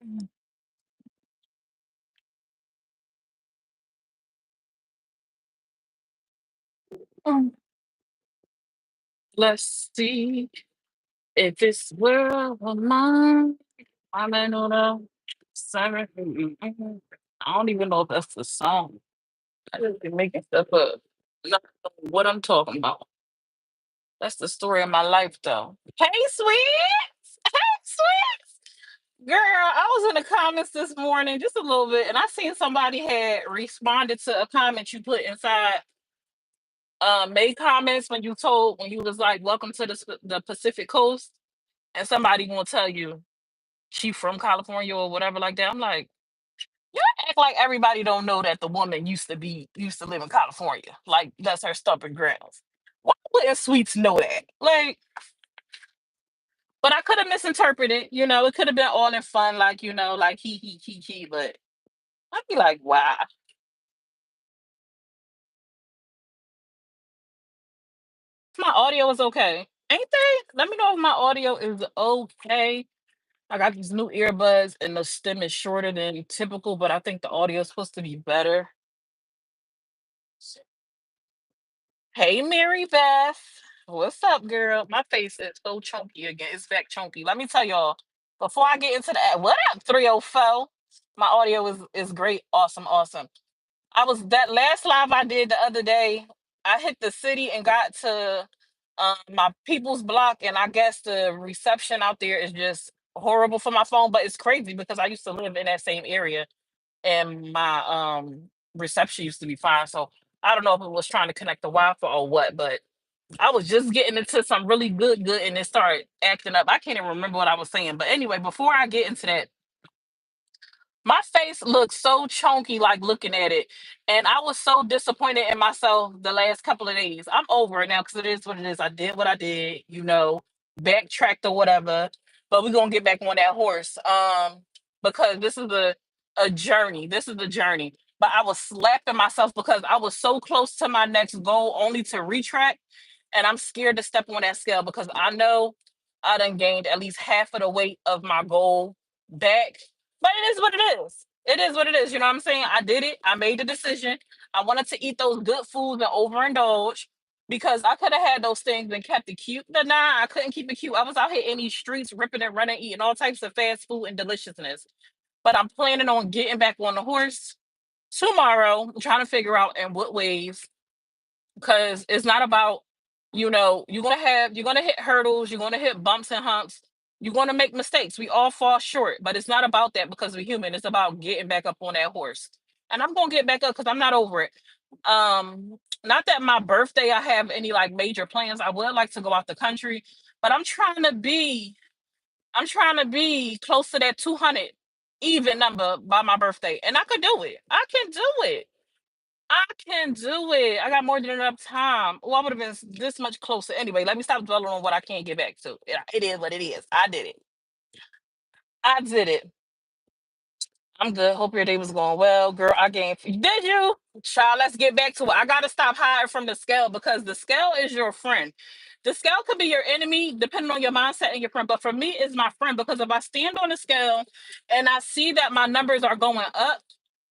Mm, mm. Let's see if this world of mine. I'm in on a summer. I don't even know if that's the song. I just be making stuff up. Not know what I'm talking about. That's the story of my life, though. Hey, sweet. Hey, sweet. Girl, I was in the comments this morning just a little bit, and I seen somebody had responded to a comment you put inside. Made comments when you was like, "Welcome to the Pacific Coast," and somebody gonna tell you she from California or whatever like that. I'm like, you act like everybody don't know that the woman used to live in California. Like that's her stomping grounds. Why wouldn't Sweets know that? Like, but I could have misinterpreted. It could have been all in fun, like like he. But I'd be like, wow, my audio is okay, ain't they? Let me know if my audio is okay. I got these new earbuds and the stem is shorter than typical, but I think the audio is supposed to be better. Hey, Mary Beth. What's up, girl? My face is so chunky again. It's back chunky. Let me tell y'all, before I get into that, what up, 304? My audio is great. Awesome, awesome. I was that last live I did the other day. I hit the city and got to my people's block, and I guess the reception out there is just horrible for my phone. But it's crazy because I used to live in that same area, and my reception used to be fine. So I don't know if it was trying to connect the Wi-Fi or what, but I was just getting into some really good, and it started acting up. I can't even remember what I was saying. But anyway, before I get into that, my face looks so chunky, like looking at it. And I was so disappointed in myself the last couple of days. I'm over it now because it is what it is. I did what I did, backtracked or whatever. But we're gonna get back on that horse. Because this is a journey. This is a journey. But I was slapping myself because I was so close to my next goal only to retract. And I'm scared to step on that scale because I know I done gained at least half of the weight of my goal back, but it is what it is. It is what it is. You know what I'm saying? I did it. I made the decision. I wanted to eat those good foods and overindulge because I could have had those things and kept it cute. But nah, I couldn't keep it cute. I was out here in these streets ripping and running, eating all types of fast food and deliciousness. But I'm planning on getting back on the horse tomorrow, trying to figure out in what ways, because it's not about, you're gonna hit hurdles, you're gonna hit bumps and humps, you're gonna make mistakes. We all fall short, but it's not about that because we're human. It's about getting back up on that horse. And I'm gonna get back up because I'm not over it. Not that my birthday I have any like major plans. I would like to go out the country, but I'm trying to be close to that 200 even number by my birthday. And I could do it. I can do it. I can do it. I got more than enough time. Oh, I would have been this much closer. Anyway, let me stop dwelling on what I can't get back to. It is what it is. I did it. I did it. I'm good. Hope your day was going well, girl. I gained. Did you? Child, let's get back to it. I gotta stop hiding from the scale because the scale is your friend. The scale could be your enemy depending on your mindset and your friend. But for me, it's my friend because if I stand on the scale and I see that my numbers are going up,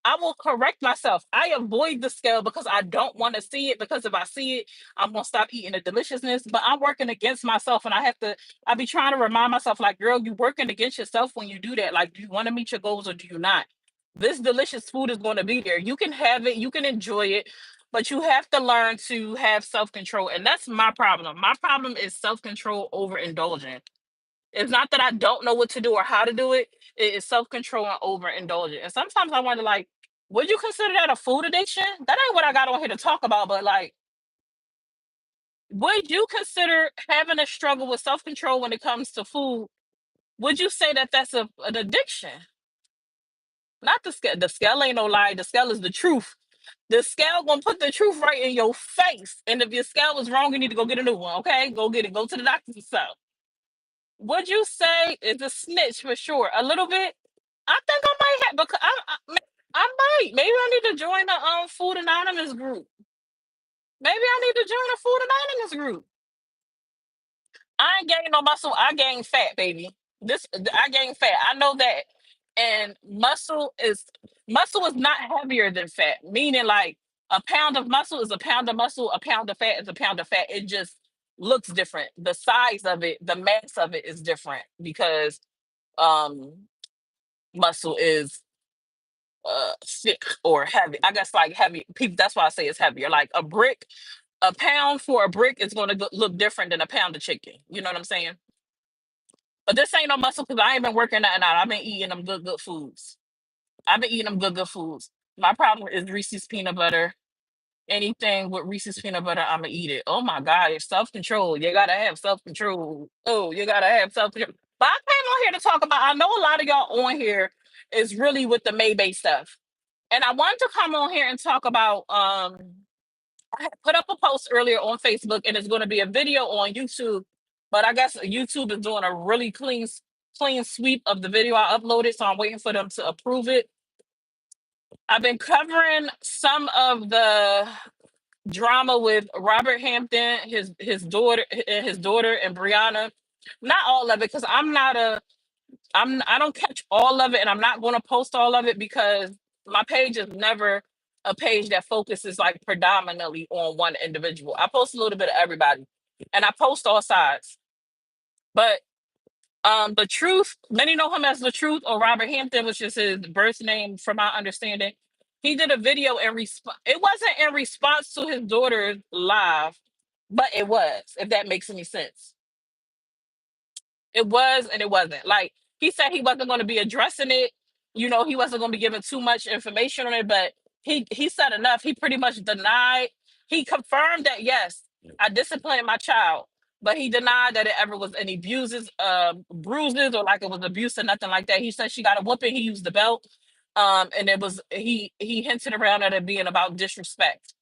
I will correct myself. I avoid the scale because I don't want to see it. Because if I see it, I'm gonna stop eating the deliciousness. But I'm working against myself, and I be trying to remind myself, like, girl, you working against yourself when you do that. Like, do you want to meet your goals or do you not? This delicious food is going to be there. You can have it, you can enjoy it, but you have to learn to have self control. And that's my problem. My problem is self control over indulging. It's not that I don't know what to do or how to do it. It is self control and overindulgent. And sometimes I wonder, like, would you consider that a food addiction? That ain't what I got on here to talk about. But like, would you consider having a struggle with self control when it comes to food? Would you say that that's an addiction? Not the scale. The scale ain't no lie. The scale is the truth. The scale gonna put the truth right in your face. And if your scale is wrong, you need to go get a new one. Okay, go get it. Go to the doctor yourself. Would you say it's a snitch for sure? A little bit. I think I might have because I might. Maybe I need to join the Food Anonymous group. Maybe I need to join the Food Anonymous group. I ain't gaining no muscle. I gain fat, baby. I gain fat. I know that. And muscle is not heavier than fat, meaning like a pound of muscle is a pound of muscle, a pound of fat is a pound of fat. It just looks different. The size of it, the mass of it is different because um muscle is thick or heavy. I guess like heavy people, that's why I say it's heavier. Like a brick, a pound for a brick is going to look different than a pound of chicken. You know what I'm saying? But this ain't no muscle because I ain't been working nothing out. I've been eating them good foods. I've been eating them good foods. My problem is Reese's peanut butter. Anything with Reese's peanut butter, I'ma eat it. Oh my God, it's self control. You gotta have self control. Oh, you gotta have self control. But I came on here to talk about. I know a lot of y'all on here is really with the Maybay stuff, and I wanted to come on here and talk about. I had put up a post earlier on Facebook, and it's going to be a video on YouTube. But I guess YouTube is doing a really clean sweep of the video I uploaded, so I'm waiting for them to approve it. I've been covering some of the drama with Robert Hampton, his daughter and Brianna. Not all of it, because I don't catch all of it, and I'm not going to post all of it because my page is never a page that focuses like predominantly on one individual. I post a little bit of everybody, and I post all sides. But the truth, many know him as the truth or Robert Hampton, which is his birth name, from my understanding. He did a video in response. It wasn't in response to his daughter's live, but it was. If that makes any sense, it was and it wasn't. Like he said, he wasn't going to be addressing it. You know, he wasn't going to be giving too much information on it, but he said enough. He pretty much denied. He confirmed that yes, I disciplined my child, but he denied that it ever was any bruises, or like it was abuse or nothing like that. He said she got a whooping. He used the belt, and it was he hinted around at it being about disrespect.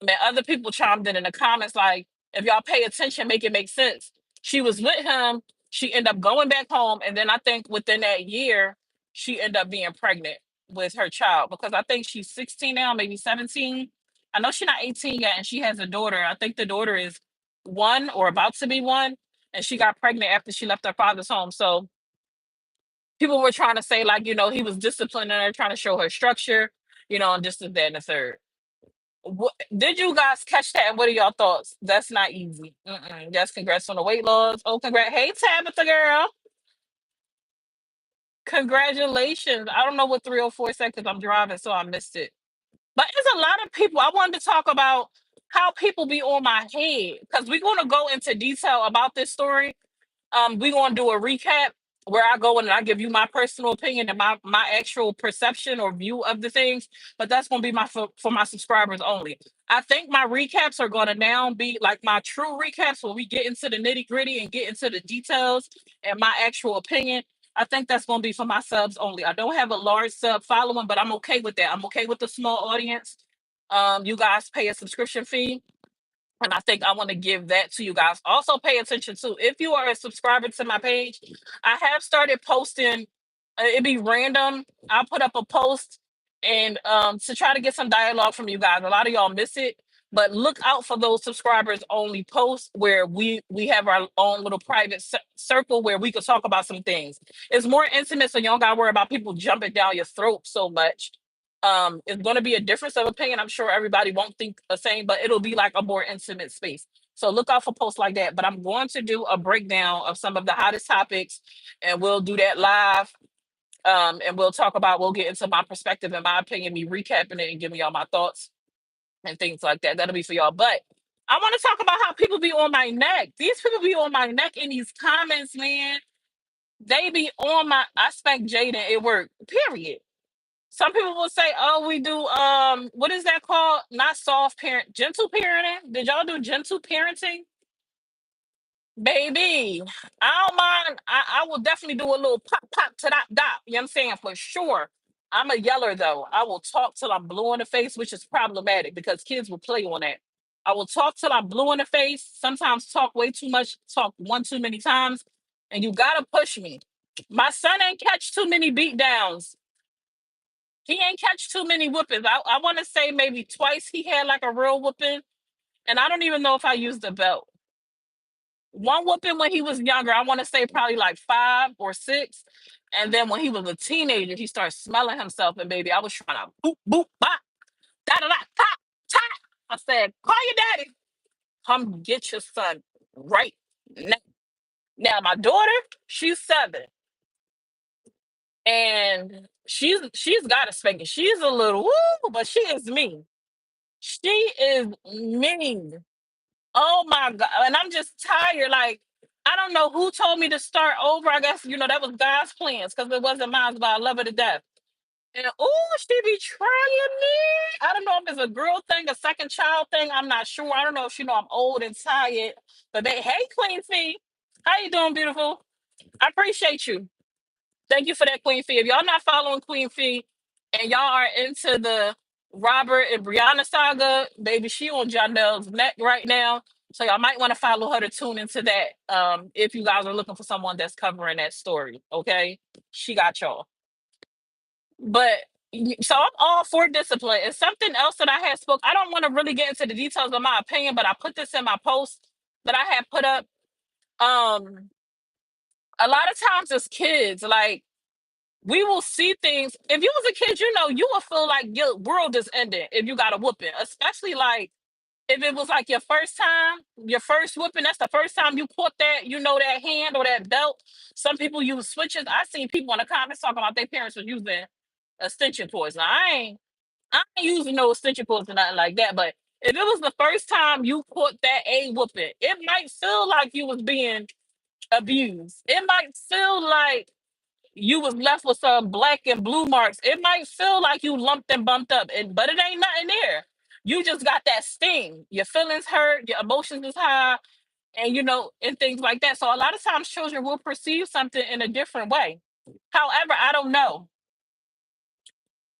And other people chimed in the comments like, if y'all pay attention, make it make sense. She was with him. She ended up going back home, and then I think within that year, she ended up being pregnant with her child because I think she's 16 now, maybe 17. I know she's not 18 yet, and she has a daughter. I think the daughter is 1 or about to be 1, and she got pregnant after she left her father's home. So people were trying to say like, he was disciplining her, trying to show her structure, and this is that and the third. Did you guys catch that? And what are y'all thoughts? That's not easy. That's congrats on the weight loss. Oh, congrats. Hey, Tabitha girl. Congratulations. I don't know what 304 said because I'm driving, so I missed it. But there's a lot of people. I wanted to talk about how people be on my head because we're going to go into detail about this story. We're gonna do a recap where I go in and I give you my personal opinion and my actual perception or view of the things, but that's gonna be for my subscribers only. I think my recaps are gonna now be like my true recaps where we get into the nitty-gritty and get into the details and my actual opinion. I think that's gonna be for my subs only. I don't have a large sub following, but I'm okay with that. I'm okay with the small audience. You guys pay a subscription fee, and I think I want to give that to you guys. Also, pay attention to if you are a subscriber to my page, I have started posting. It'd be random. I'll put up a post and to try to get some dialogue from you guys. A lot of y'all miss it, but look out for those subscribers only posts where we have our own little private circle where we could talk about some things. It's more intimate, so you don't gotta worry about people jumping down your throat so much. It's going to be a difference of opinion. I'm sure everybody won't think the same, but it'll be like a more intimate space. So look out for posts like that. But I'm going to do a breakdown of some of the hottest topics, and we'll do that live. And we'll get into my perspective and my opinion, me recapping it and giving y'all my thoughts and things like that. That'll be for y'all. But I want to talk about how people be on my neck. These people be on my neck in these comments, man. They be on I spank Jaden at work, period. Some people will say, "Oh, we do what is that called? Not soft gentle parenting. Did y'all do gentle parenting?" Baby, I don't mind. I will definitely do a little pop pop to that dot. You know what I'm saying? For sure. I'm a yeller though. I will talk till I'm blue in the face, which is problematic because kids will play on that. I will talk till I'm blue in the face. Sometimes talk way too much, talk one too many times, and you gotta push me. My son ain't catch too many beat downs. He ain't catch too many whoopings. I want to say maybe twice he had like a real whooping, and I don't even know if I used the belt. One whooping when he was younger. I want to say probably like 5 or 6. And then when he was a teenager, he started smelling himself. And baby, I was trying to boop, boop, bop, da da da, top, top. I said, call your daddy. Come get your son right now. Now, my daughter, she's 7. And she's got a spanking. She's a little woo, but she is mean. She is mean. Oh my God. And I'm just tired. Like, I don't know who told me to start over. I guess, that was God's plans because it wasn't mine, but I love her to death. And oh, she be trying me. I don't know if it's a girl thing, a second child thing. I'm not sure. I don't know if she know I'm old and tired. But hey, Queen Fee. How you doing, beautiful? I appreciate you. Thank you for that, Queen Fee. If y'all not following Queen Fee and y'all are into the Robert and Brianna saga, baby, she on Janelle's neck right now. So y'all might want to follow her to tune into that. If you guys are looking for someone that's covering that story, okay? She got y'all. But so I'm all for discipline. And something else that I had spoke. I don't want to really get into the details of my opinion, but I put this in my post that I had put up. Um, a lot of times as kids, like we will see things. If you was a kid, you will feel like your world is ending if you got a whooping, especially like if it was like your first time, your first whooping. That's the first time you caught that hand or that belt. Some people use switches. I seen people in the comments talking about their parents was using extension cords. Now I ain't using no extension cords or nothing like that. But if it was the first time you caught that a whooping, it might feel like you was being abused. It might feel like you was left with some black and blue marks. It might feel like you lumped and bumped up, but it ain't nothing there. You just got that sting. Your feelings hurt, your emotions is high, and and things like that. So a lot of times children will perceive something in a different way. However, I don't know.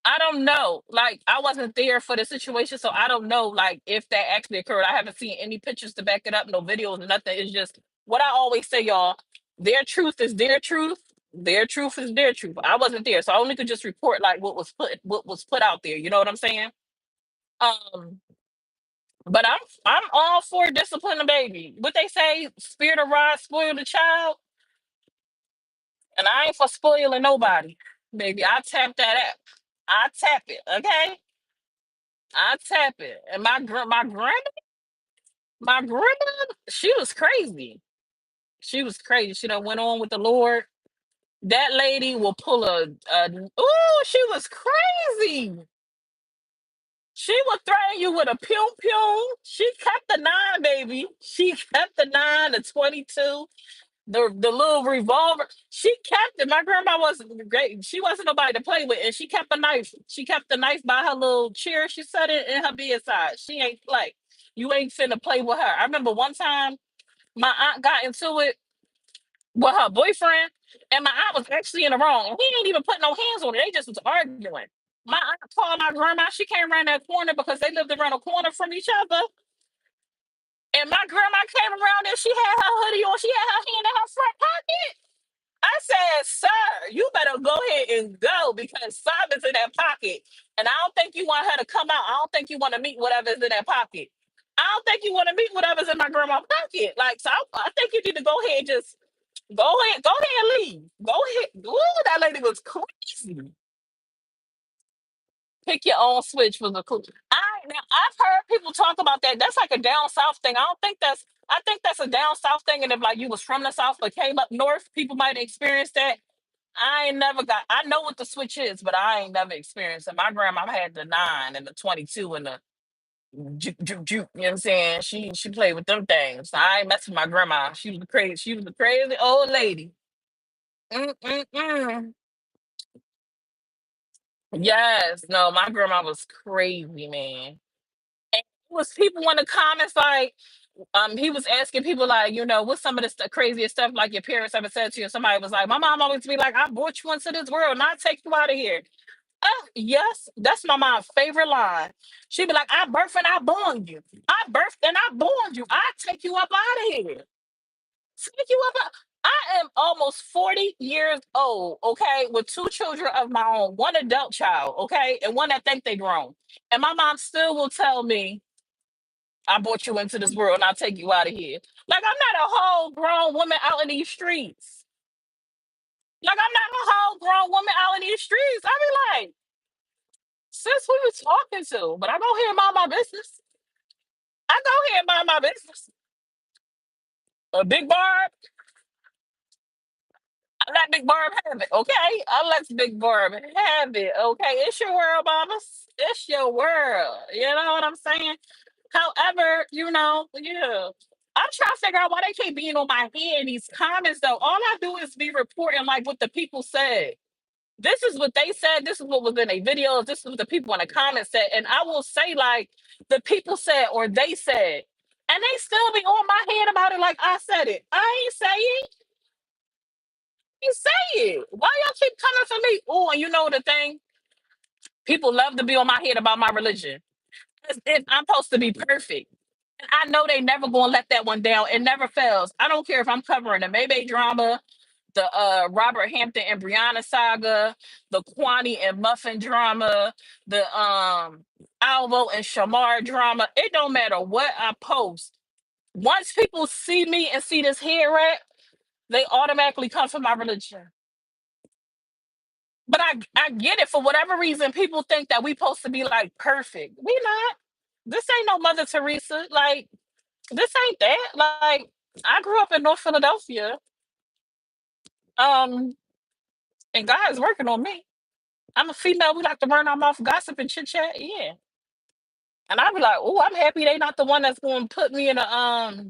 I don't know. Like I wasn't there for the situation, so I don't know like if that actually occurred. I haven't seen any pictures to back it up, no videos, nothing. It's just what I always say, y'all. Their truth is their truth. Their truth is their truth. I wasn't there, so I only could just report like what was put out there. You know what I'm saying? Um, but I'm all for discipline a baby. What they say, spirit of rod spoil the child, and I ain't for spoiling nobody, baby. I tap that app. I tap it. Okay. I tap it. And my grandma, she was crazy. She was crazy. She done went on with the Lord. That lady will pull oh, she was crazy. She would threaten you with a pew pew. She kept the 9, baby. She kept the 9, the 22, the little revolver. She kept it. My grandma wasn't great. She wasn't nobody to play with, and she kept a knife. She kept the knife by her little chair. She set it in her bedside. She ain't play. You ain't finna play with her. I remember one time my aunt got into it with her boyfriend, and my aunt was actually in the wrong. And he ain't even put no hands on it. They just was arguing. My aunt called my grandma. She came around that corner because they lived around a corner from each other. And my grandma came around and she had her hoodie on. She had her hand in her front pocket. I said, sir, you better go ahead and go because Simon's in that pocket. And I don't think you want her to come out. I don't think you want to meet whatever's in that pocket. I don't think you want to meet whatever's in my grandma's pocket. Like, so I think you need to go ahead and just go ahead and leave. Go ahead. Ooh, that lady was crazy. Pick your own switch was a cool. Now I've heard people talk about that. That's like a down south thing. I think that's a down south thing. And if like you was from the south but came up north, people might experience that. I ain't never got. I know what the switch is, but I ain't never experienced it. My grandma had the 9 and the 22 and the juke juke juke. You know what I'm saying? She played with them things. I ain't messing with my grandma. She was crazy. She was a crazy old lady. Mm-mm-mm. Yes, no, my grandma was crazy, man. And it was people in the comments like, he was asking people like, what's some of the craziest stuff like your parents ever said to you? And somebody was like, my mom always be like, I brought you into this world and I take you out of here. Yes, that's my mom's favorite line. She'd be like, I birthed and I born you. I birthed and I born you. I take you up out of here. Take you up. I am almost 40 years old, okay, with 2 children of my own, one adult child, okay, and one that think they grown. And my mom still will tell me, I brought you into this world and I'll take you out of here. Like, I'm not a whole grown woman out in these streets. Like, I'm not a whole grown woman out in these streets. I be like, sis, who you talking to? But I go here and mind my business. I go here and mind my business. A big Barb, I let Big Barb have it. Okay. I let Big Barb have it. Okay. It's your world, mamas. It's your world. You know what I'm saying? However, yeah. I'm trying to figure out why they keep being on my head in these comments though. All I do is be reporting like what the people said. This is what they said. This is what was in their videos. This is what the people in the comments said. And I will say like the people said or they said. And they still be on my head about it like I said it. I ain't say it. I ain't say it. Why y'all keep coming for me? Oh, and you know the thing? People love to be on my head about my religion. As if I'm supposed to be perfect. And I know they never gonna let that one down. It never fails. I don't care if I'm covering the Maybach drama, the Robert Hampton and Brianna saga, the Kwani and Muffin drama, the Alvo and Shamar drama. It don't matter what I post. Once people see me and see this hair wrap, they automatically come for my religion. But I get it for whatever reason. People think that we supposed to be like perfect. We not. This ain't no Mother Teresa. Like this ain't that. Like I grew up in North Philadelphia. Um, and God is working on me. I'm a female. We like to run our mouth, gossip, and chit chat. Yeah, and I be like, oh, I'm happy they not the one that's going to put me in a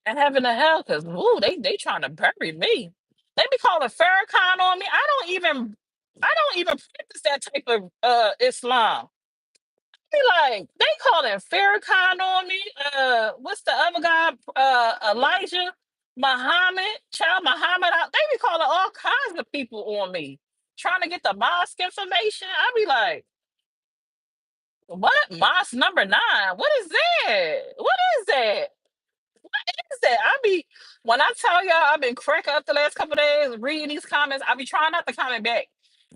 and heaven or hell because ooh, they trying to bury me. They be calling Farrakhan on me. I don't even practice that type of Islam. Be like, they calling Farrakhan on me. What's the other guy? Elijah Muhammad, Child Muhammad. They be calling all kinds of people on me, trying to get the mosque information. I be like, what? Mosque number 9? What is that? What is that? Is that? I be when I tell y'all I've been cracking up the last couple of days reading these comments. I be trying not to comment back.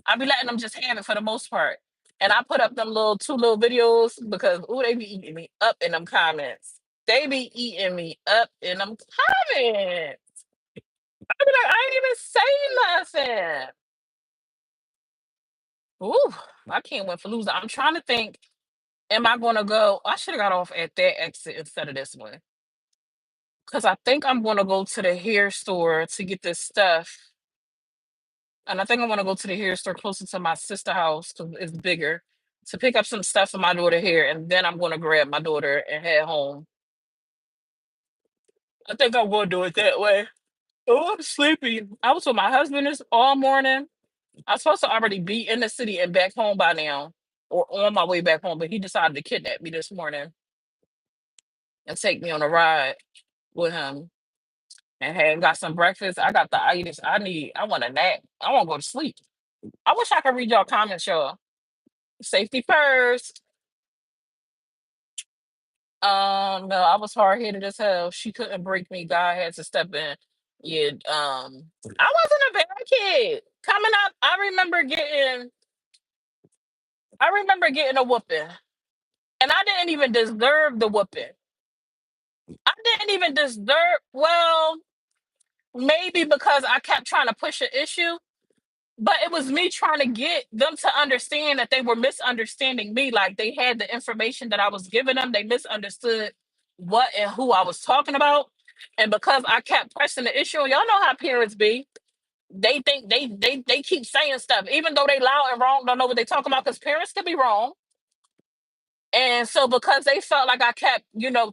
I be letting them just have it for the most part. And I put up them little 2 little videos because ooh, they be eating me up in them comments. They be eating me up in them comments. I be like, I ain't even say nothing. Ooh, I can't win for losing. I'm trying to think. Am I gonna go? I should have got off at that exit instead of this one. Cause I think I'm gonna go to the hair store to get this stuff. And I think I want to go to the hair store closer to my sister house because it's bigger to pick up some stuff for my daughter here. And then I'm going to grab my daughter and head home. I think I'm going to do it that way. Oh, I'm sleepy. I was with my husband this all morning. I was supposed to already be in the city and back home by now or on my way back home, but he decided to kidnap me this morning and take me on a ride with him and had got some breakfast. I got the itis I need. I want a nap. I want to go to sleep. I wish I could read y'all comments, y'all. Safety first. No, I was hard headed as hell. She couldn't break me. God had to step in. Yeah, I wasn't a bad kid. Coming up, I remember getting a whooping. And I didn't even deserve the whooping. I didn't even deserve well, maybe because I kept trying to push an issue, but it was me trying to get them to understand that they were misunderstanding me. Like they had the information that I was giving them, they misunderstood what and who I was talking about. And because I kept pressing the issue, y'all know how parents be. They think they keep saying stuff, even though they loud and wrong, don't know what they talking about because parents can be wrong. And so because they felt like I kept,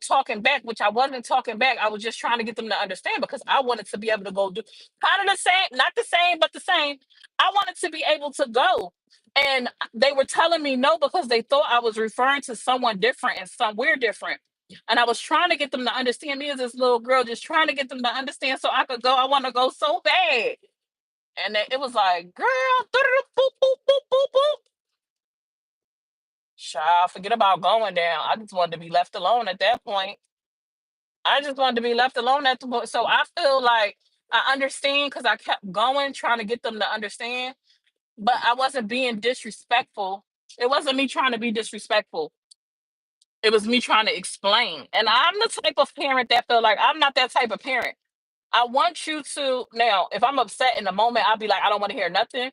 talking back, which I wasn't talking back, I was just trying to get them to understand because I wanted to be able to go do kind of the same, not the same, but the same. I wanted to be able to go. And they were telling me no because they thought I was referring to someone different and somewhere different. And I was trying to get them to understand me as this little girl, just trying to get them to understand so I could go. I want to go so bad. And it was like, girl, boop, boop, boop, boop, boop. Child, forget about going down. I just wanted to be left alone at that point. I just wanted to be left alone at the point. So I feel like I understand because I kept going, trying to get them to understand, but I wasn't being disrespectful. It wasn't me trying to be disrespectful. It was me trying to explain. And I'm the type of parent that feel like I'm not that type of parent. I want you to now, if I'm upset in the moment, I'll be like, I don't want to hear nothing.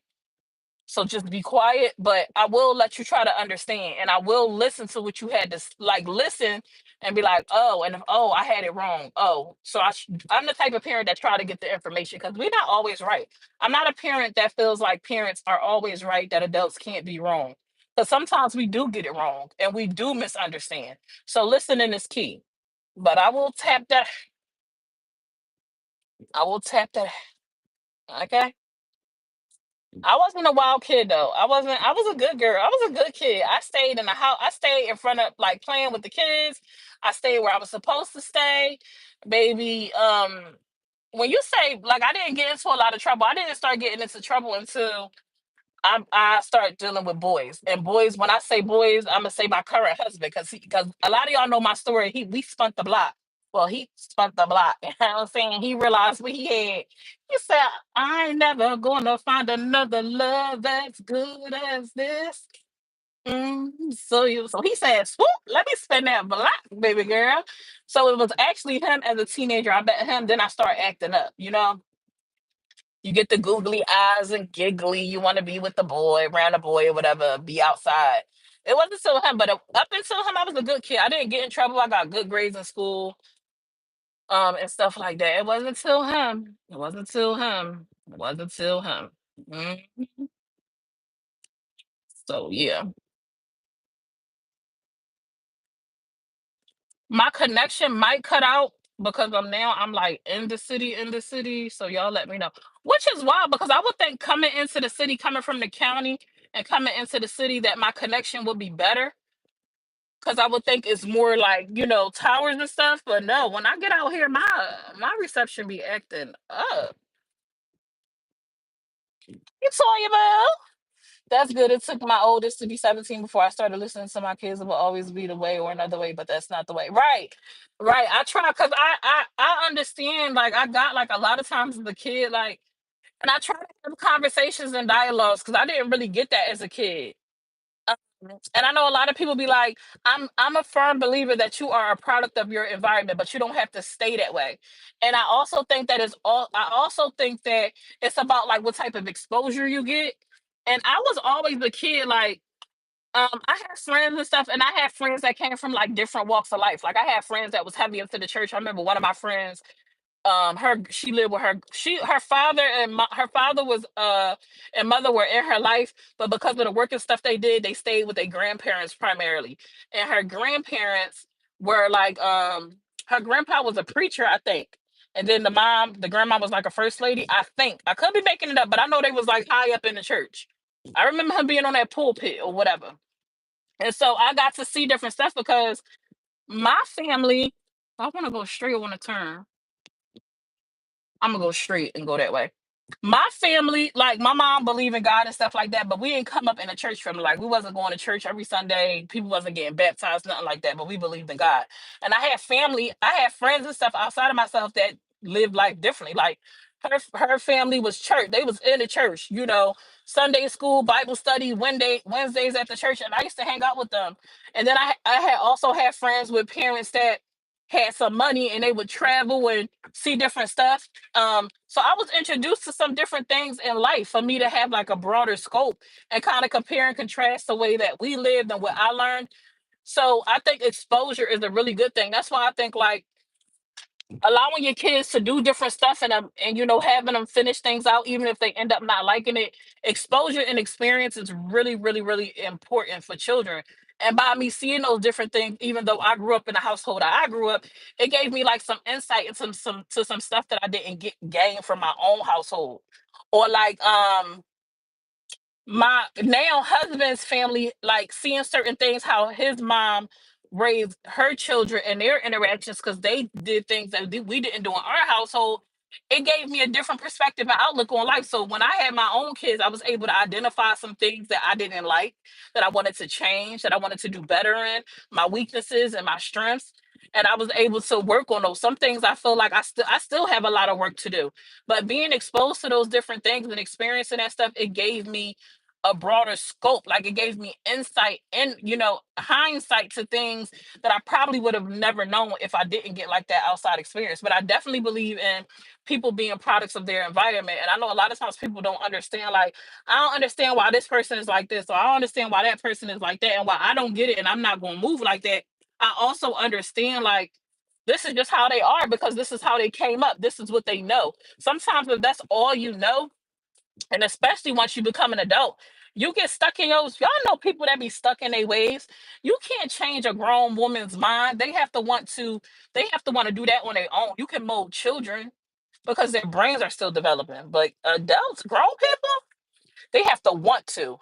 So just be quiet, but I will let you try to understand, and I will listen to what you had to like listen and be like, oh, and if, oh, I had it wrong. Oh, so I'm the type of parent that try to get the information because we're not always right. I'm not a parent that feels like parents are always right, that adults can't be wrong. Because sometimes we do get it wrong and we do misunderstand. So listening is key. But I will tap that. I will tap that. Okay. I wasn't a wild kid though. I wasn't. I was a good girl. I was a good kid. I stayed in the house. I stayed in front of like playing with the kids. I stayed where I was supposed to stay. Baby, when you say like I didn't get into a lot of trouble, I didn't start getting into trouble until I start dealing with boys. And boys, when I say boys, I'm gonna say my current husband because a lot of y'all know my story. We spun the block. Well, he spun the block. You know what I'm saying? He realized what he had. He said, I ain't never gonna find another love as good as this. So he said, swoop, let me spin that block, baby girl. So it was actually him as a teenager. I met him, then I started acting up, you know? You get the googly eyes and giggly. You want to be with the boy, around the boy or whatever, be outside. It wasn't until him, but up until him, I was a good kid. I didn't get in trouble. I got good grades in school, and stuff like that. It wasn't until him. It wasn't until him. It wasn't until him. Mm. So yeah, my connection might cut out because I'm like in the city. So y'all let me know. Which is wild because I would think coming into the city, coming from the county and coming into the city, that my connection would be better. Cause I would think it's more like, towers and stuff. But no, when I get out here, my reception be acting up. You saw you, boo. That's good. It took my oldest to be 17 before I started listening to my kids. It will always be the way or another way, but that's not the way. Right. Right. I try because I understand, like I got like a lot of times as a kid, like, and I try to have conversations and dialogues because I didn't really get that as a kid. Um, and I know a lot of people be like, I'm a firm believer that you are a product of your environment, but you don't have to stay that way. And I also think that is all I also think that it's about like what type of exposure you get. And I was always a kid, like, I had friends and stuff, and I had friends that came from like different walks of life. Like I had friends that was heavy into the church. I remember one of my friends, her she lived with her father her father was and mother were in her life, but because of the work and stuff they did, they stayed with their grandparents primarily. And her grandparents were like, her grandpa was a preacher, I think. And then the grandma was like a first lady, I think. I could be making it up, but I know they was like high up in the church. I remember him being on that pulpit or whatever. And so I got to see different stuff because my family, I want to go straight, I want to turn. I'm gonna go straight and go that way. My family, like my mom, believe in God and stuff like that, but we didn't come up in a church family. Like we wasn't going to church every Sunday. People wasn't getting baptized, nothing like that. But we believed in God. And I had friends and stuff outside of myself that lived life differently. Like her family was church. They was in the church, Sunday school, Bible study, Wednesdays at the church, and I used to hang out with them. And then I had also had friends with parents that had some money and they would travel and see different stuff. So I was introduced to some different things in life for me to have like a broader scope and kind of compare and contrast the way that we lived and what I learned. So I think exposure is a really good thing. That's why I think like allowing your kids to do different stuff and having them finish things out even if they end up not liking it. Exposure and experience is really really really important for children. And by me seeing those different things, even though I grew up in the household I grew up, it gave me like some insight into some stuff that I didn't get gain from my own household. Or like my now husband's family, like seeing certain things, how his mom raised her children and their interactions, because they did things that we didn't do in our household. It gave me a different perspective and outlook on life. So when I had my own kids, I was able to identify some things that I didn't like, that I wanted to change, that I wanted to do better in, my weaknesses and my strengths. And I was able to work on those. Some things I feel like I still have a lot of work to do. But being exposed to those different things and experiencing that stuff, it gave me a broader scope. Like it gave me insight and, hindsight to things that I probably would have never known if I didn't get like that outside experience. But I definitely believe in people being products of their environment. And I know a lot of times people don't understand, like, I don't understand why this person is like this, or I don't understand why that person is like that, and why I don't get it and I'm not gonna move like that. I also understand, like, this is just how they are because this is how they came up. This is what they know. Sometimes if that's all you know, and especially once you become an adult, you get stuck in yours. Y'all know people that be stuck in their ways. You can't change a grown woman's mind. They have to want to do that on their own. You can mold children because their brains are still developing. But adults, grown people, they have to want to.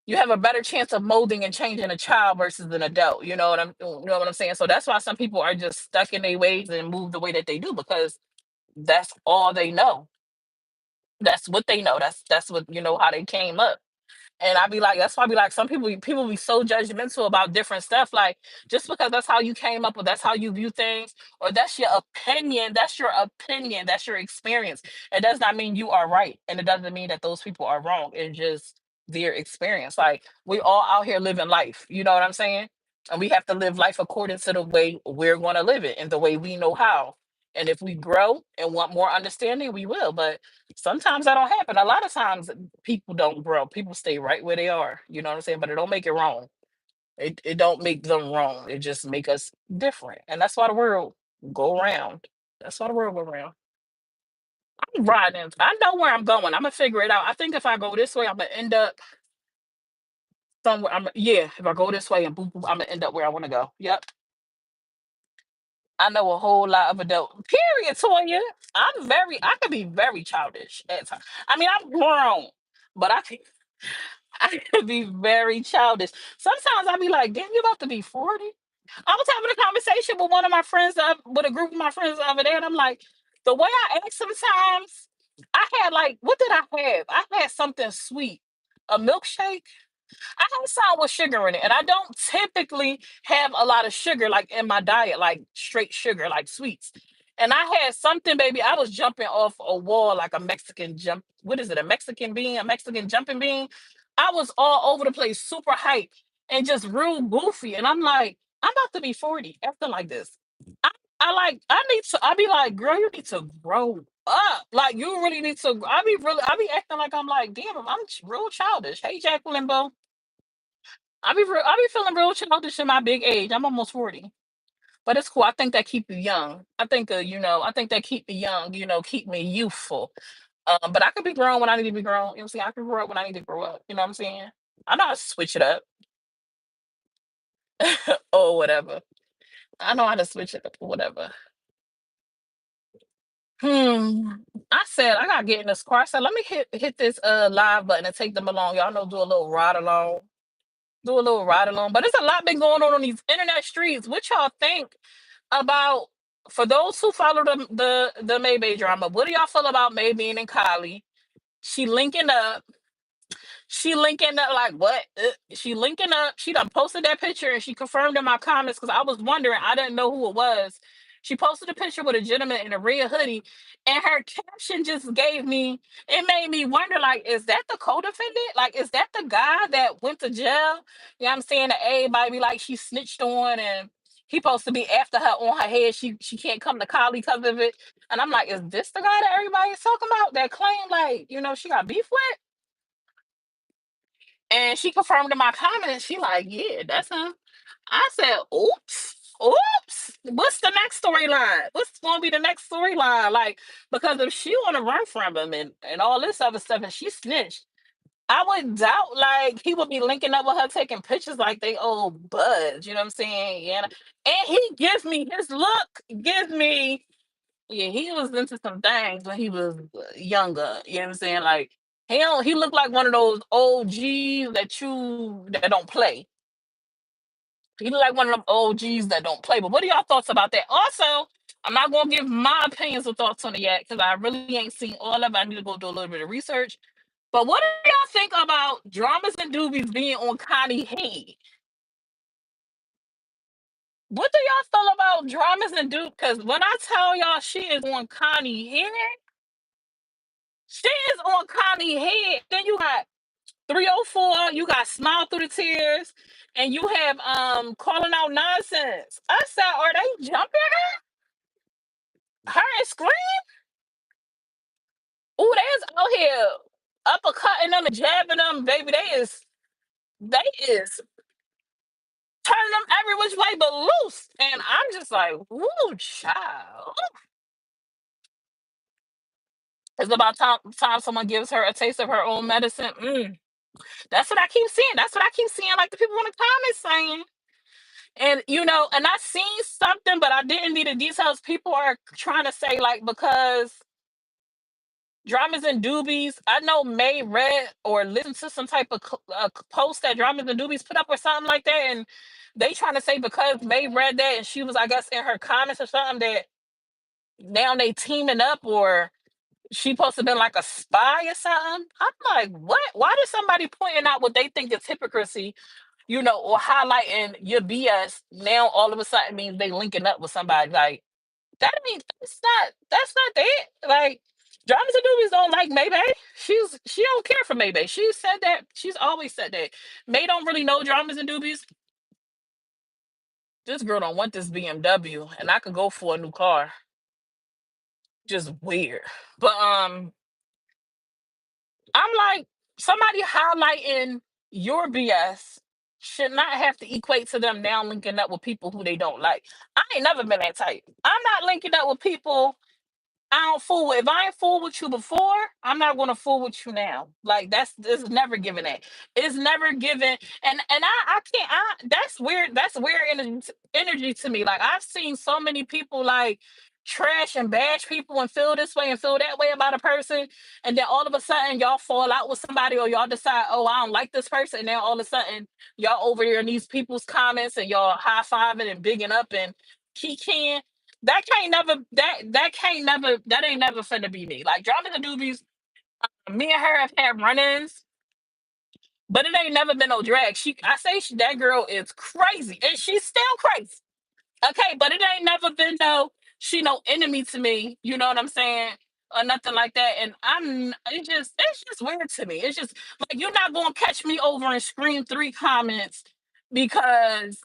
You have a better chance of molding and changing a child versus an adult. You know what I'm saying? So that's why some people are just stuck in their ways and move the way that they do because that's all they know. That's what they know. That's what how they came up. And I be like, that's why I be like, some people be so judgmental about different stuff. Like, just because that's how you came up, or that's how you view things, or that's your opinion, that's your experience. It does not mean you are right. And it doesn't mean that those people are wrong. It's just their experience. Like, we all out here living life. You know what I'm saying? And we have to live life according to the way we're gonna live it and the way we know how. And if we grow and want more understanding, we will. But sometimes that don't happen. A lot of times people don't grow. People stay right where they are. You know what I'm saying? But it don't make it wrong. It don't make them wrong. It just make us different. And that's why the world go around. That's why the world go around. I'm riding. I know where I'm going. I'm gonna figure it out. I think if I go this way, I'm gonna end up somewhere. Yeah, if I go this way and boop, boop, I'm gonna end up where I wanna go. Yep. I know a whole lot of adult. Period, Toya. I can be very childish at times. I mean, I'm grown, but I can be very childish. Sometimes I be like, damn, you about to be 40? I was having a conversation with one of my friends, with a group of my friends the other day, and I'm like, the way I act sometimes, I had like, what did I have? I had something sweet, a milkshake. I have some with sugar in it, and I don't typically have a lot of sugar like in my diet, like straight sugar, like sweets. And I had something, baby. I was jumping off a wall like a Mexican jump. What is it? A Mexican bean? A Mexican jumping bean? I was all over the place, super hype and just real goofy. And I'm like, I'm about to be 40, acting like this. I, I need to. I be like, girl, you need to grow up. Like you really need to. I be acting like I'm like, damn, I'm real childish. Hey, Jacqueline Bo. I be feeling real childish in my big age. I'm almost 40. But it's cool. I think that keep you young. I think that keep me young, keep me youthful. But I could be grown when I need to be grown. You know what I'm saying? I can grow up when I need to grow up. You know what I'm saying? I know how to switch it up or whatever. I know how to switch it up or whatever. Hmm. I said I gotta get in this car. I said let me hit this live button and take them along. Y'all know, do a little ride along. Do a little ride along. But there's a lot been going on these internet streets. What y'all think about, for those who follow the Maybay drama? What do y'all feel about May being in Kylie? She linking up. She linking up like what? She linking up. She done posted that picture and she confirmed in my comments because I was wondering. I didn't know who it was. She posted a picture with a gentleman in a red hoodie, and her caption just gave me. It made me wonder, like, is that the co-defendant? Like, is that the guy that went to jail? You know what I'm saying? That everybody be like she snitched on, and he supposed to be after her on her head. She can't come to Collie because of it. And I'm like, is this the guy that everybody is talking about that claim like she got beef with? And she confirmed in my comment, she like, yeah, that's him. I said, oops, oops. What's the next storyline? What's gonna be the next storyline? Like, because if she wanna run from him and all this other stuff and she snitched, I would doubt like he would be linking up with her taking pictures like they old buds. You know what I'm saying? Yeah. And he gives me his look, gives me, yeah, he was into some things when he was younger. You know what I'm saying? Like he looked like one of those OGs that don't play. He look like one of them OGs that don't play. But what are y'all thoughts about that? Also, I'm not gonna give my opinions or thoughts on it yet because I really ain't seen all of it. I need to go do a little bit of research. But what do y'all think about dramas and doobies being on Connie head? What do y'all feel about dramas and doobies? Because when I tell y'all she is on Connie head, she is on Connie head. Then you got 304, you got Smile Through the Tears, and you have Calling Out Nonsense. I said, are they jumping her and scream? Ooh, they is out here uppercutting them and jabbing them, baby. They is turning them every which way but loose. And I'm just like, ooh, child. It's about time someone gives her a taste of her own medicine. That's what I keep seeing. That's what I keep seeing, like the people in the comments saying. And and I seen something, but I didn't need the details. People are trying to say like because Dramas and Doobies, I know May read or listened to some type of post that Dramas and Doobies put up or something like that, and they trying to say because May read that and she was, I guess, in her comments or something that now they teaming up or she supposed to been like a spy or something. I'm like, what? Why did somebody pointing out what they think is hypocrisy, or highlighting your BS now all of a sudden means they linking up with somebody? Like that means that's not that. Like Dramas and Doobies don't like Maybay. She don't care for Maybay. She said that. She's always said that. May don't really know Dramas and Doobies. This girl don't want this BMW, and I could go for a new car. Just weird. But I'm like, somebody highlighting your BS should not have to equate to them now linking up with people who they don't like. I ain't never been that type. I'm not linking up with people I don't fool with. If I ain't fool with you before, I'm not gonna fool with you now. Like that's never given that. It's never given, and I can't. That's weird. That's weird energy to me. Like I've seen so many people like trash and bash people and feel this way and feel that way about a person, and then all of a sudden y'all fall out with somebody or y'all decide, oh, I don't like this person, and then all of a sudden y'all over there in these people's comments and y'all high fiving and bigging up and keying. That ain't never finna be me. Like Drama the Doobies, me and her have had run-ins, but it ain't never been no drag. That girl is crazy, and she's still crazy. Okay, but it ain't never been no enemy to me. You know what I'm saying? Or nothing like that. And it's just weird to me. It's just like you're not gonna catch me over and scream three comments because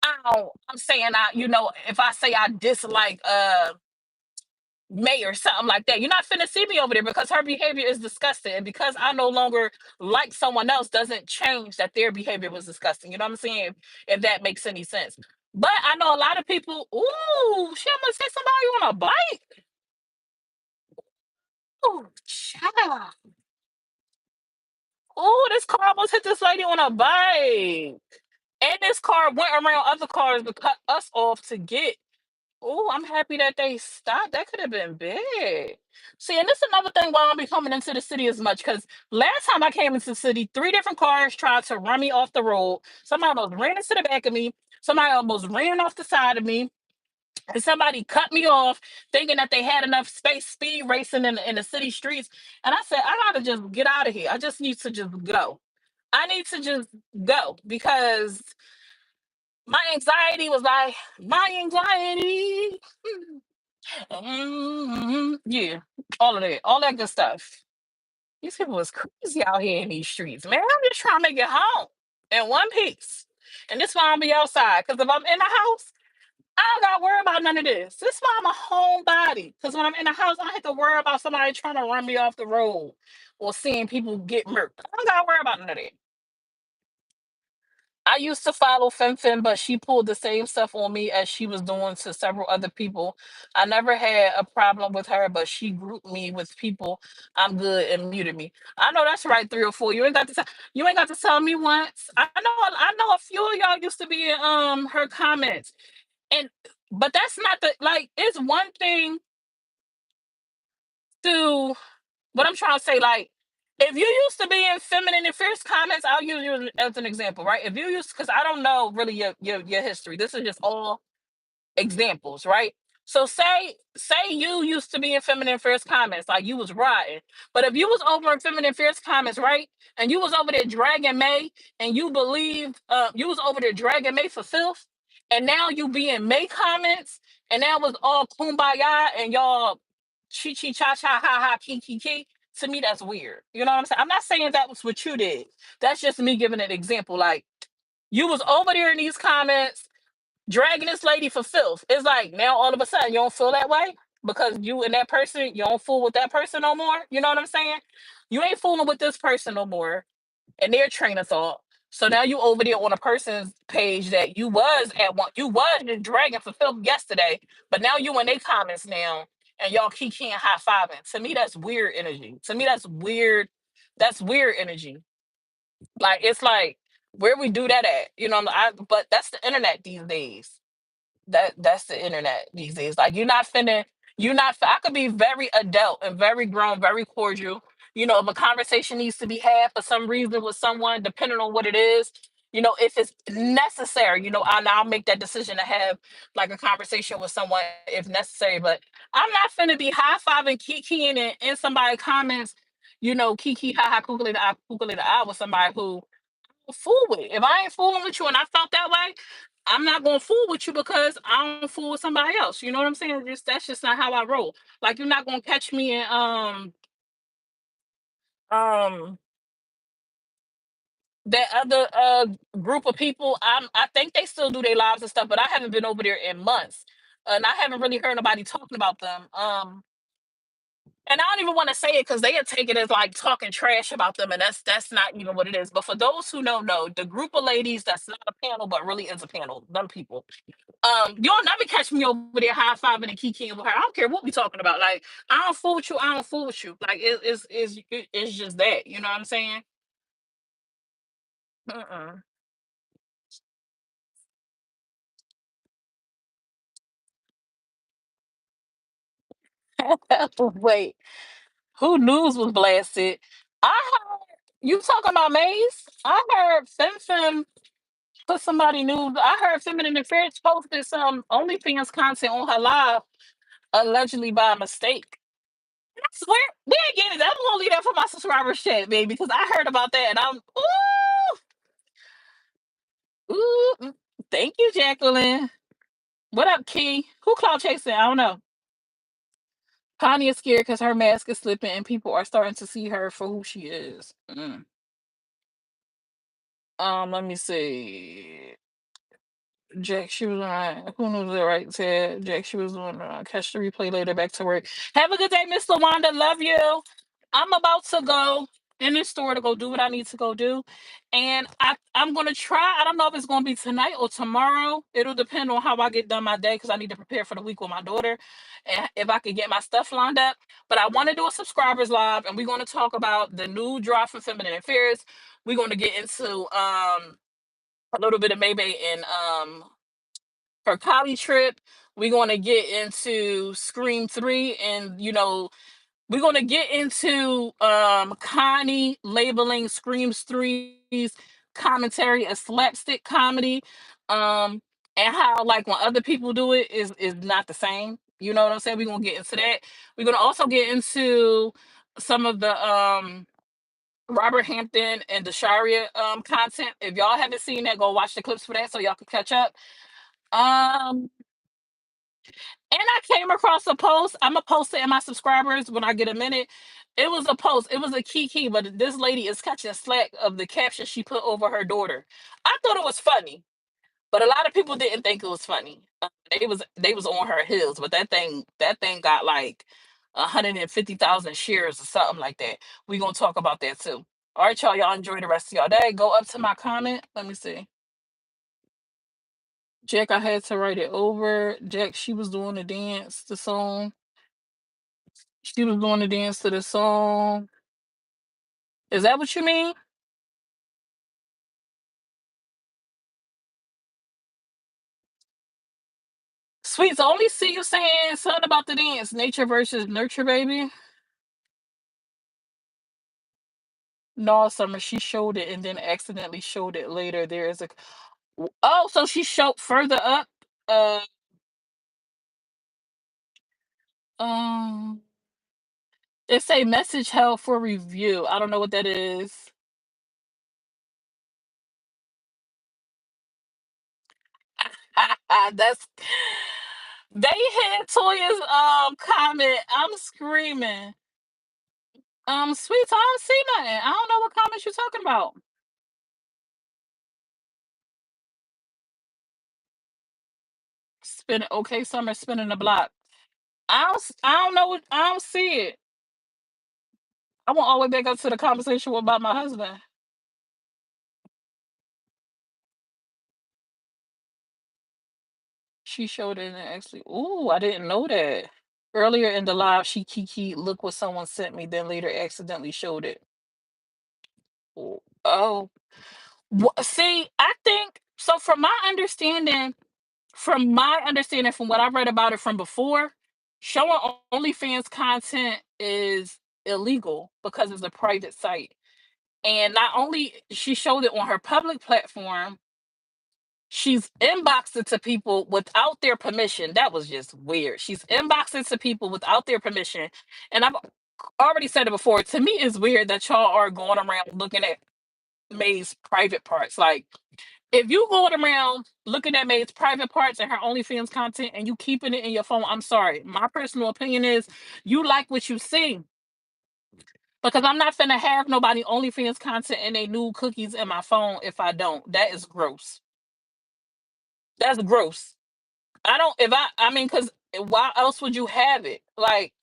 I'm saying if I say I dislike May or something like that. You're not finna see me over there because her behavior is disgusting. And because I no longer like someone else doesn't change that their behavior was disgusting. You know what I'm saying? If that makes any sense. But I know a lot of people, ooh, she almost hit somebody on a bike. Oh, child. Oh, this car almost hit this lady on a bike. And this car went around other cars to cut us off to get. Oh, I'm happy that they stopped. That could have been big. See, and this is another thing why I don't be coming into the city as much. Because last time I came into the city, three different cars tried to run me off the road. Somebody almost ran into the back of me. Somebody almost ran off the side of me. And somebody cut me off thinking that they had enough space speed racing in the city streets. And I said, I gotta just get out of here. I just need to just go. I need to just go because my anxiety was like, my anxiety. Yeah, all that good stuff. These people is crazy out here in these streets, man. I'm just trying to get home in one piece, and this why I'm be outside. Because if I'm in the house, I don't gotta worry about none of this. This is why I'm a homebody. Because when I'm in the house, I don't have to worry about somebody trying to run me off the road or seeing people get murked. I don't gotta worry about none of that. I used to follow Fen, but she pulled the same stuff on me as she was doing to several other people. I never had a problem with her, but she grouped me with people I'm good and muted me. I know that's right, 3 or 4. You ain't got to tell me once. I know a few of y'all used to be in her comments. And but that's not it's one thing to what I'm trying to say, like, if you used to be in feminine and fierce comments, I'll use you as an example, right? If you used, because I don't know really your history. This is just all examples, right? So say you used to be in feminine fierce comments, like you was riding. But if you was over in feminine fierce comments, right, and you was over there dragging May, and you believe you was over there dragging May for filth, and now you be in May comments, and that was all kumbaya, and y'all chi chi cha cha ha ha ki ki ki. To me, that's weird. You know what I'm saying? I'm not saying that was what you did. That's just me giving an example. Like, you was over there in these comments dragging this lady for filth. It's like now all of a sudden you don't feel that way because you and that person, you don't fool with that person no more. You know what I'm saying? You ain't fooling with this person no more and their train of thought. So now you over there on a person's page that you was at one, you was just dragging for filth yesterday, but now you in their comments now and y'all keep high fiving. To me, that's weird energy. To me, that's weird. That's weird energy. Like, it's like where we do that at, but that's the internet these days. That's the internet these days. Like, you're not I could be very adult and very grown, very cordial. If a conversation needs to be had for some reason with someone, depending on what it is, if it's necessary, I'll make that decision to have like a conversation with someone if necessary. But I'm not finna be high fiving, kikiing, and in somebody comments, kiki, ha ha, kukuli the eye with somebody who fool with. If I ain't fooling with you and I felt that way, I'm not gonna fool with you because I don't fool with somebody else. You know what I'm saying? Just that's just not how I roll. Like, you're not gonna catch me in um that other group of people. I think they still do their lives and stuff, but I haven't been over there in months. And I haven't really heard nobody talking about them. And I don't even want to say it because they take it as like talking trash about them, and that's not even what it is. But for those who don't know, the group of ladies that's not a panel but really is a panel, them people. You'll never catch me over there high fiving and kikiing with her. I don't care what we talking about. Like, I don't fool with you. I don't fool with you. Like, it's just that. You know what I'm saying? Uh-uh. Wait, who news was blasted? I heard you talking about Maze. I heard Fem put somebody new. I heard Feminine Affairs posted some OnlyFans content on her live, allegedly by mistake. I swear, we ain't getting it. I'm gonna leave that for my subscribers chat, baby, because I heard about that and I'm ooh. Thank you, Jacqueline. What up, Key? Who cloud chasing? I don't know. Connie is scared because her mask is slipping and people are starting to see her for who she is. Let me see. Jack, she was on. Who knows the right Ted? Jack, she was on. Catch the replay later. Back to work. Have a good day, Miss Lawanda. Love you. I'm about to go in the store to go do what I need to go do, and I'm gonna try. I don't know if it's gonna be tonight or tomorrow. It'll depend on how I get done my day because I need to prepare for the week with my daughter, and if I can get my stuff lined up. But I want to do a subscribers live, and we're gonna talk about the new drop for Feminine Affairs. We're gonna get into a little bit of Maybe and her college trip. We're going to get into Scream 3 and we're going to get into Connie labeling Screams 3's commentary a slapstick comedy. And how like when other people do it is not the same. You know what I'm saying? We're going to get into that. We're going to also get into some of the Robert Hampton and Dasharia content. If y'all haven't seen that, go watch the clips for that so y'all can catch up. Um, and I came across a post. I'm gonna post it in my subscribers when I get a minute. It was a post. It was a kiki, but this lady is catching slack of the caption she put over her daughter. I thought it was funny, but a lot of people didn't think it was funny. They was on her heels, but that thing got like 150,000 shares or something like that. We gonna talk about that too. All right, y'all. Y'all enjoy the rest of y'all day. Go up to my comment. Let me see. Jack, I had to write it over. Jack, she was doing the dance, the song. She was doing the dance to the song. Is that what you mean? Sweets, I only see you saying something about the dance. Nature versus nurture, baby. No, Summer, she showed it and then accidentally showed it later. There is a oh, so she showed further up. Uh um it's a message held for review. I don't know what that is. That's they had Toya's comment. I'm screaming. Sweets, I don't see nothing. I don't know what comments you're talking about. Spin okay, summer spinning the block. I don't know what I don't see it. I went all the way back up to the conversation about my husband. She showed it and actually. Ooh, I didn't know that. Earlier in the live, she kiki look what someone sent me, then later accidentally showed it. Ooh, oh, see, I think so. From my understanding, from what I've read about it from before, showing OnlyFans content is illegal because it's a private site. And not only she showed it on her public platform, she's inboxed it to people without their permission. That was just weird. She's inboxed it to people without their permission. And I've already said it before. To me, it's weird that y'all are going around looking at May's private parts. Like, if you going around looking at May's private parts and her OnlyFans content and you keeping it in your phone, I'm sorry. My personal opinion is you like what you see. Because I'm not finna have nobody OnlyFans content and they new cookies in my phone if I don't. That is gross. That's gross. I don't if I mean because why else would you have it? Like,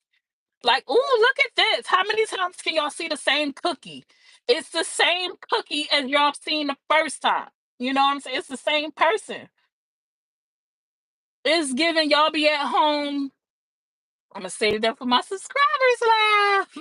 ooh, look at this. How many times can y'all see the same cookie? It's the same cookie as y'all seen the first time. You know what I'm saying? It's the same person. It's giving y'all be at home. I'm gonna save that for my subscribers laugh.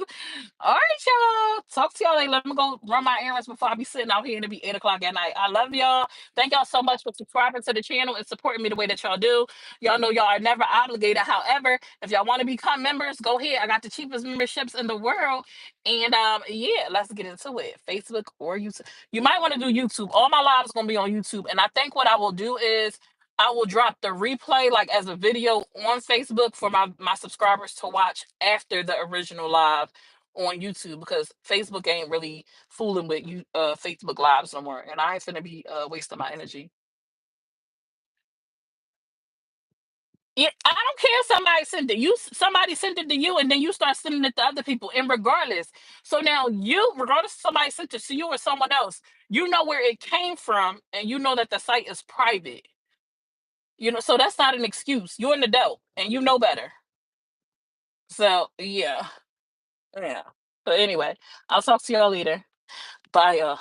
All right, y'all. Talk to y'all later. Let me go run my errands before I be sitting out here and it be 8 o'clock at night. I love y'all. Thank y'all so much for subscribing to the channel and supporting me the way that y'all do. Y'all know y'all are never obligated. However, if y'all want to become members, go ahead. I got the cheapest memberships in the world. And yeah, let's get into it. Facebook or YouTube. You might want to do YouTube. All my lives gonna be on YouTube. And I think what I will do is I will drop the replay like as a video on Facebook for my subscribers to watch after the original live on YouTube because Facebook ain't really fooling with you Facebook lives no more, and I ain't finna be wasting my energy. Yeah, I don't care if somebody sent it. Somebody sent it to you, and then you start sending it to other people. And regardless, so now you, regardless if somebody sent it to you or someone else, you know where it came from, and you know that the site is private. You know, so that's not an excuse. You're an adult, and you know better. So yeah, yeah. But anyway, I'll talk to y'all later. Bye, y'all.